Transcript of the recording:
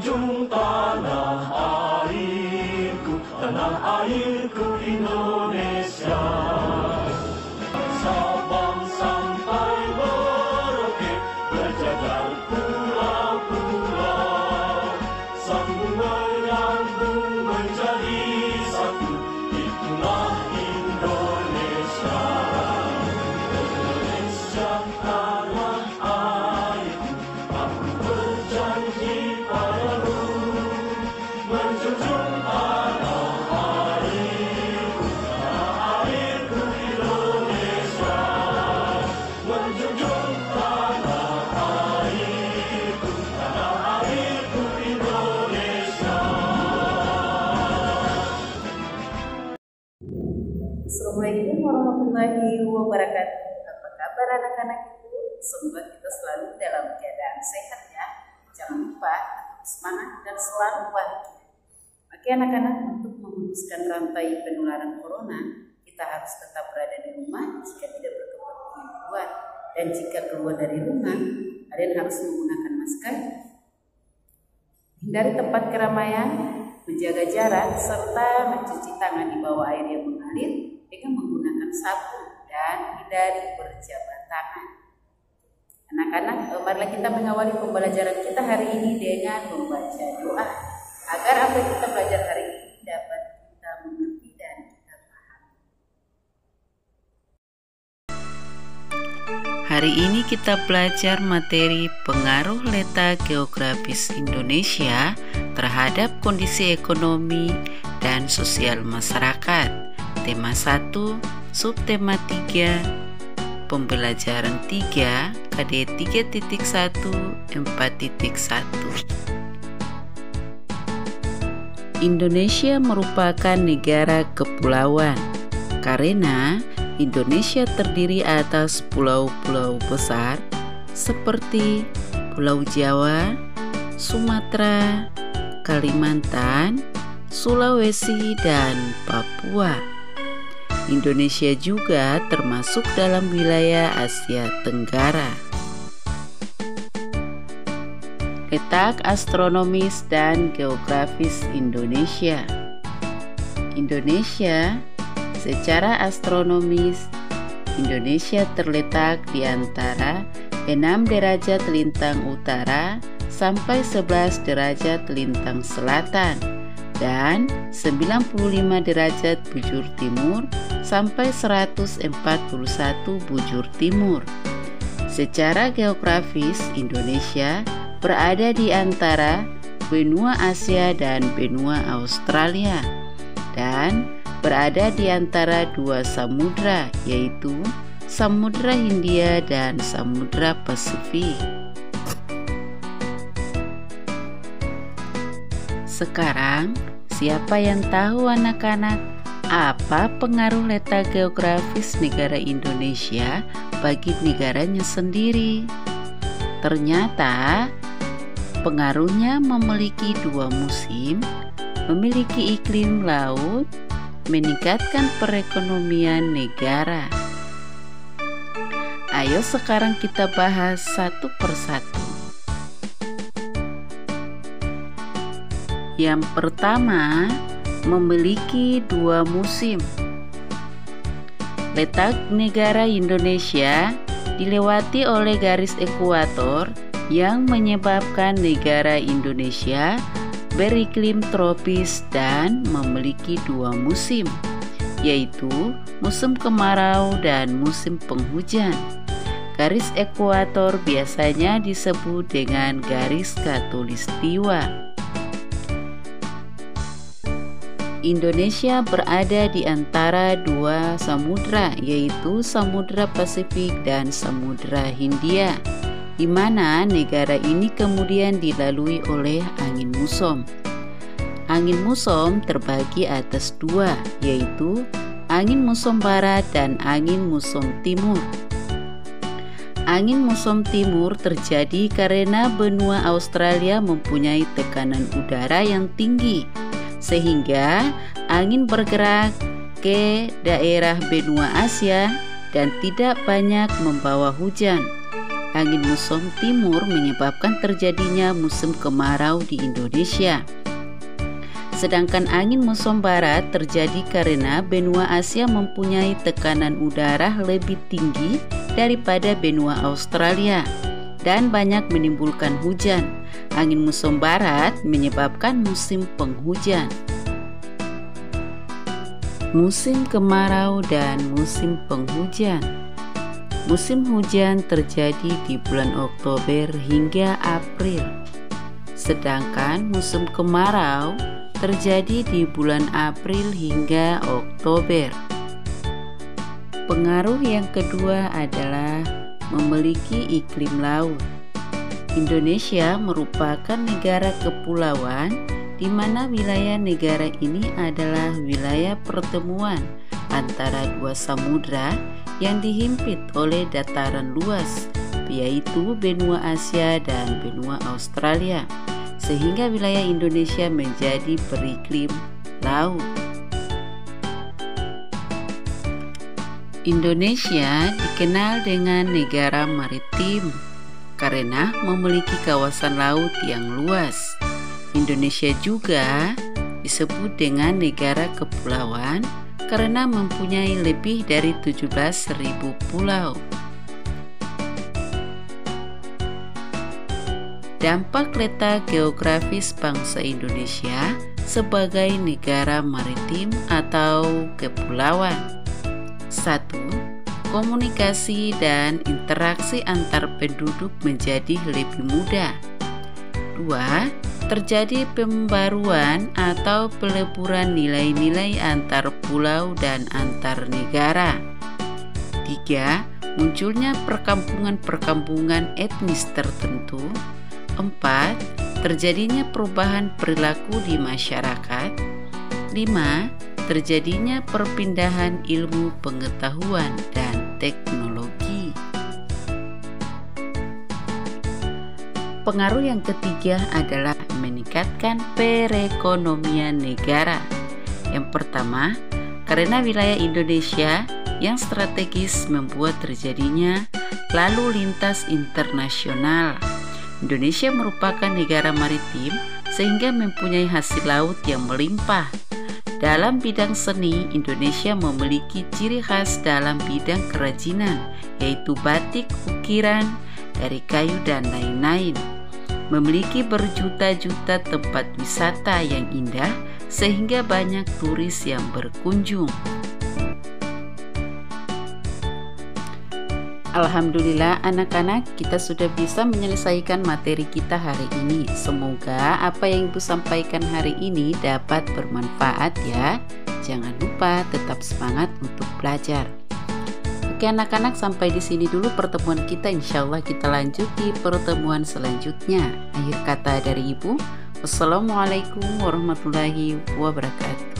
menjunjung tanah airku Indonesia. Sabang sampai Merauke, berjajar pulau-pulau, sambung menyambung menjadi satu, itulah Indonesia. Indonesia tanah airku, aku berjanji padamu, menjunjung tanah airku Indonesia, menjunjung tanah airku Indonesia. Assalamualaikum warahmatullahi wabarakatuh. Apa kabar anak-anak itu? Semoga kita selalu dalam keadaan sehat ya. Jangan lupa tetap semangat dan selalu bahagia. Oke anak-anak, untuk memutuskan rantai penularan corona, kita harus tetap berada di rumah jika tidak berkepentingan keluar. Dan jika keluar dari rumah, kalian harus menggunakan masker, hindari tempat keramaian, menjaga jarak, serta mencuci tangan di bawah air yang mengalir dengan menggunakan sabun dan hindari berjabat tangan. Anak-anak, marilah kita mengawali pembelajaran kita hari ini dengan membaca doa agar apa yang kita belajar hari ini dapat kita mengerti dan kita pahami. Hari ini kita belajar materi pengaruh letak geografis Indonesia terhadap kondisi ekonomi dan sosial masyarakat. Tema 1, subtema 3, pembelajaran 3, KD 3.1, 4.1. Indonesia merupakan negara kepulauan karena Indonesia terdiri atas pulau-pulau besar seperti Pulau Jawa, Sumatera, Kalimantan, Sulawesi, dan Papua. Indonesia juga termasuk dalam wilayah Asia Tenggara. Letak astronomis dan geografis Indonesia. Indonesia secara astronomis, Indonesia terletak di antara 6 derajat lintang utara sampai 11 derajat lintang selatan dan 95 derajat bujur timur sampai 141 bujur timur. Secara geografis, Indonesia berada di antara benua Asia dan benua Australia dan berada di antara dua samudra, yaitu Samudra Hindia dan Samudra Pasifik. Sekarang, siapa yang tahu anak-anak apa pengaruh letak geografis negara Indonesia bagi negaranya sendiri? Ternyata pengaruhnya memiliki 2 musim, memiliki iklim laut, meningkatkan perekonomian negara. Ayo sekarang kita bahas satu persatu. Yang pertama, memiliki 2 musim. Letak negara Indonesia dilewati oleh garis ekuator yang menyebabkan negara Indonesia beriklim tropis dan memiliki 2 musim, yaitu musim kemarau dan musim penghujan. Garis ekuator biasanya disebut dengan garis khatulistiwa. Indonesia berada di antara 2 samudra, yaitu Samudra Pasifik dan Samudra Hindia, di mana negara ini kemudian dilalui oleh angin muson. Angin muson terbagi atas 2, yaitu angin muson barat dan angin muson timur. Angin muson timur terjadi karena benua Australia mempunyai tekanan udara yang tinggi, sehingga angin bergerak ke daerah benua Asia dan tidak banyak membawa hujan. angin muson timur menyebabkan terjadinya musim kemarau di Indonesia. Sedangkan angin muson barat terjadi karena benua Asia mempunyai tekanan udara lebih tinggi daripada benua Australia dan banyak menimbulkan hujan. Angin muson barat menyebabkan musim penghujan. Musim kemarau dan musim penghujan. Musim hujan terjadi di bulan Oktober hingga April. Sedangkan musim kemarau terjadi di bulan April hingga Oktober. Pengaruh yang kedua adalah memiliki iklim laut. Indonesia merupakan negara kepulauan di mana wilayah negara ini adalah wilayah pertemuan antara dua samudra yang dihimpit oleh dataran luas, yaitu benua Asia dan benua Australia, sehingga wilayah Indonesia menjadi beriklim laut. Indonesia dikenal dengan negara maritim karena memiliki kawasan laut yang luas. Indonesia juga disebut dengan negara kepulauan karena mempunyai lebih dari 17.000 pulau. Dampak letak geografis bangsa Indonesia sebagai negara maritim atau kepulauan. 1. Komunikasi dan interaksi antar penduduk menjadi lebih mudah. 2. Terjadi pembaruan atau peleburan nilai-nilai antar pulau dan antar negara. 3. Munculnya perkampungan-perkampungan etnis tertentu. 4. Terjadinya perubahan perilaku di masyarakat. 5. Terjadinya perpindahan ilmu pengetahuan dan teknologi. Pengaruh yang ketiga adalah meningkatkan perekonomian negara. Yang pertama, karena wilayah Indonesia yang strategis membuat terjadinya lalu lintas internasional. Indonesia merupakan negara maritim sehingga mempunyai hasil laut yang melimpah. Dalam bidang seni, Indonesia memiliki ciri khas dalam bidang kerajinan, yaitu batik, ukiran dari kayu, dan lain-lain. Memiliki berjuta-juta tempat wisata yang indah, sehingga banyak turis yang berkunjung. Alhamdulillah anak-anak, kita sudah bisa menyelesaikan materi kita hari ini. Semoga apa yang Ibu sampaikan hari ini dapat bermanfaat ya. Jangan lupa tetap semangat untuk belajar. Oke anak-anak, sampai di sini dulu pertemuan kita. Insya Allah kita lanjut di pertemuan selanjutnya. Akhir kata dari Ibu, wassalamualaikum warahmatullahi wabarakatuh.